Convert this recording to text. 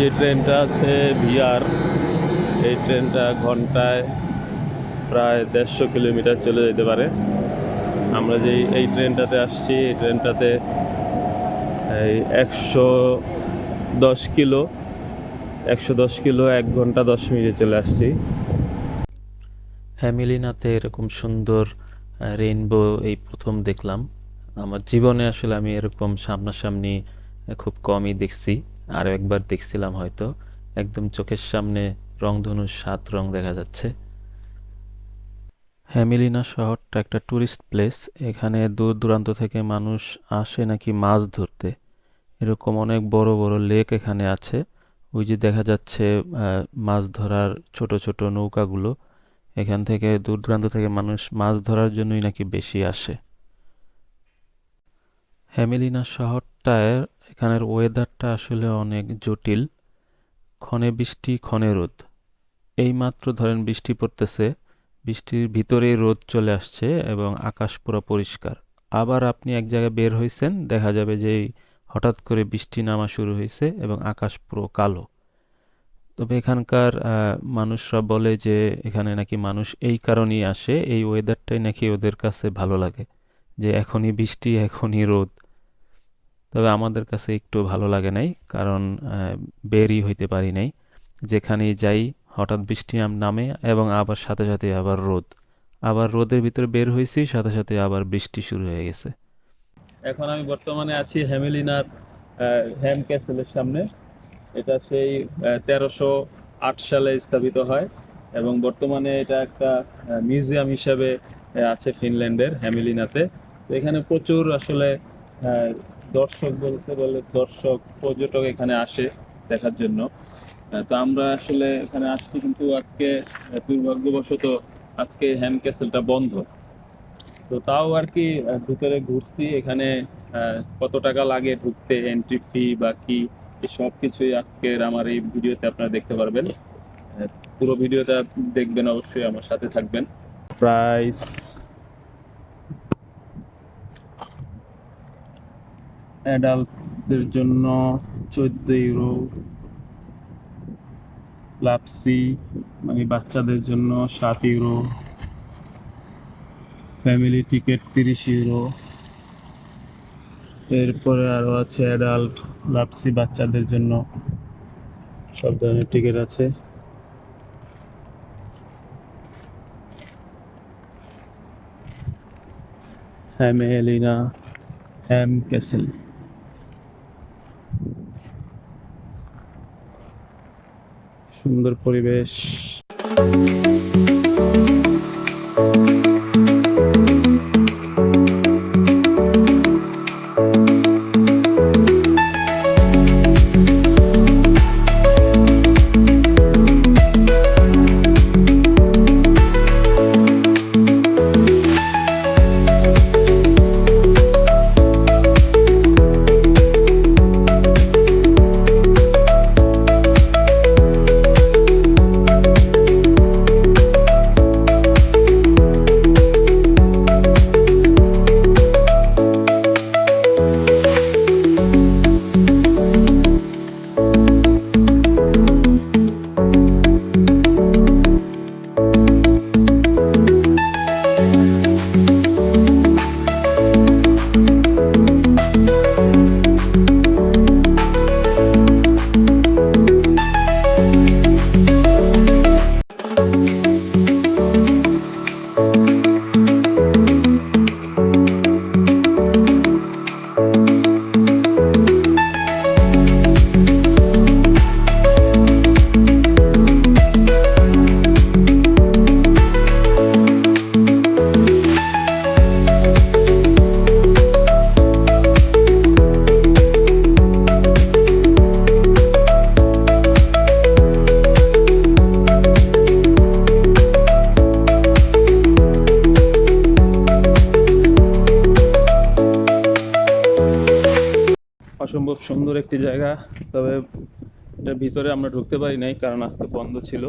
এই ট্রেনটা আছে ভিআর। এই ট্রেনটা ঘন্টায় প্রায় 150 কিলোমিটার চলে যেতে পারে। আমরা যেই এই ট্রেনটাতে আসছি, এই ট্রেনটাতে এই 110 কিলো 1 ঘন্টা 10 মিনিটে চলে আসছি। হ্যামিলিনাতে এরকম সুন্দর রেইনবো এই প্রথম দেখলাম। আমার জীবনে আসলে আমি এরকম সামনাসামনি খুব কমই দেখছি। আরও একবার দেখছিলাম হয়তো। একদম চোখের সামনে রংধনুর 7 রং দেখা যাচ্ছে। হ্যামিলিনা শহরটা একটা ট্যুরিস্ট প্লেস। এখানে দূর দূরান্ত থেকে মানুষ আসে নাকি মাছ ধরতে। এরকম অনেক বড় বড় লেক এখানে আছে। ওই যে দেখা যাচ্ছে মাছ ধরার ছোট ছোট নৌকাগুলো। এখান থেকে দূর দূরান্ত থেকে মানুষ মাছ ধরার জন্যই নাকি বেশি আসে। হ্যামিলিনা শহরটায় এখানের ওয়েদারটা আসলে অনেক জটিল। ক্ষণে বৃষ্টি ক্ষণে রোদ। এই মাত্র ধরেন বৃষ্টি পড়তেছে, বৃষ্টির ভিতরেই রোদ চলে আসছে এবং আকাশ পুরো পরিষ্কার। আবার আপনি এক জায়গায় বের হইছেন, দেখা যাবে যে হঠাৎ করে বৃষ্টি নামা শুরু হয়েছে এবং আকাশ পুরো কালো। তবে এখানকার মানুষরা বলে যে এখানে নাকি মানুষ এই কারণেই আসে, এই ওয়েদারটাই নাকি ওদের কাছে ভালো লাগে, যে এখনই বৃষ্টি এখনই রোদ। তবে আমাদের কাছে একটু ভালো লাগে নাই, কারণ বেরই হইতে পারি নাই। যেখানেই যাই হঠাৎ বৃষ্টি নামে এবং আবার সাথে সাথে আবার রোদ। আবার রোদের ভিতরে বের হয়েছি, সাথে সাথে আবার বৃষ্টি শুরু হয়ে গেছে। এখন আমি বর্তমানে আছি হ্যামিলিনার হ্যাম ক্যাসেলের সামনে। এটা সেই 1308 সালে স্থাপিত হয় এবং বর্তমানে এটা একটা মিউজিয়াম হিসেবে আছে ফিনল্যান্ডের হ্যামিলিনাতে। তো এখানে প্রচুর আসলে আহ, দর্শক, বলতে বলে দর্শক, পর্যটক এখানে আসে দেখার জন্য। তো আমরা আসলে এখানে আসছি, কিন্তু আজকে দুর্ভাগ্যবশত আজকে হ্যাম ক্যাসেলটা বন্ধ। তো তাও আর কি ভিতরে ঘুরছি। এখানে কত টাকা লাগে ঢুকতে, এন্ট্রি ফি বা কি, এই সব কিছুই আজকের আমার এই ভিডিওতে আপনারা দেখতে পারবেন। পুরো ভিডিওটা দেখবেন, অবশ্যই আমার সাথে থাকবেন। প্রাইস অ্যাডাল্টদের জন্য 14 ইউরো, লাপসি মানে বাচ্চাদের জন্য 7 ইউরো, ফ্যামিলি টিকিট 30 ইউরো। এরপরে আরো আছে অ্যাডাল্ট, লাপসি বাচ্চাদের জন্য, সব ধরনের টিকিট আছে। হ্যামেলিনা হ্যাম ক্যাসেল। সুন্দর পরিবেশ। অসম্ভব সুন্দর একটি জায়গা। তবে এটার ভিতরে আমরা ঢুকতে পারি নাই, কারণ আজকে বন্ধ ছিল।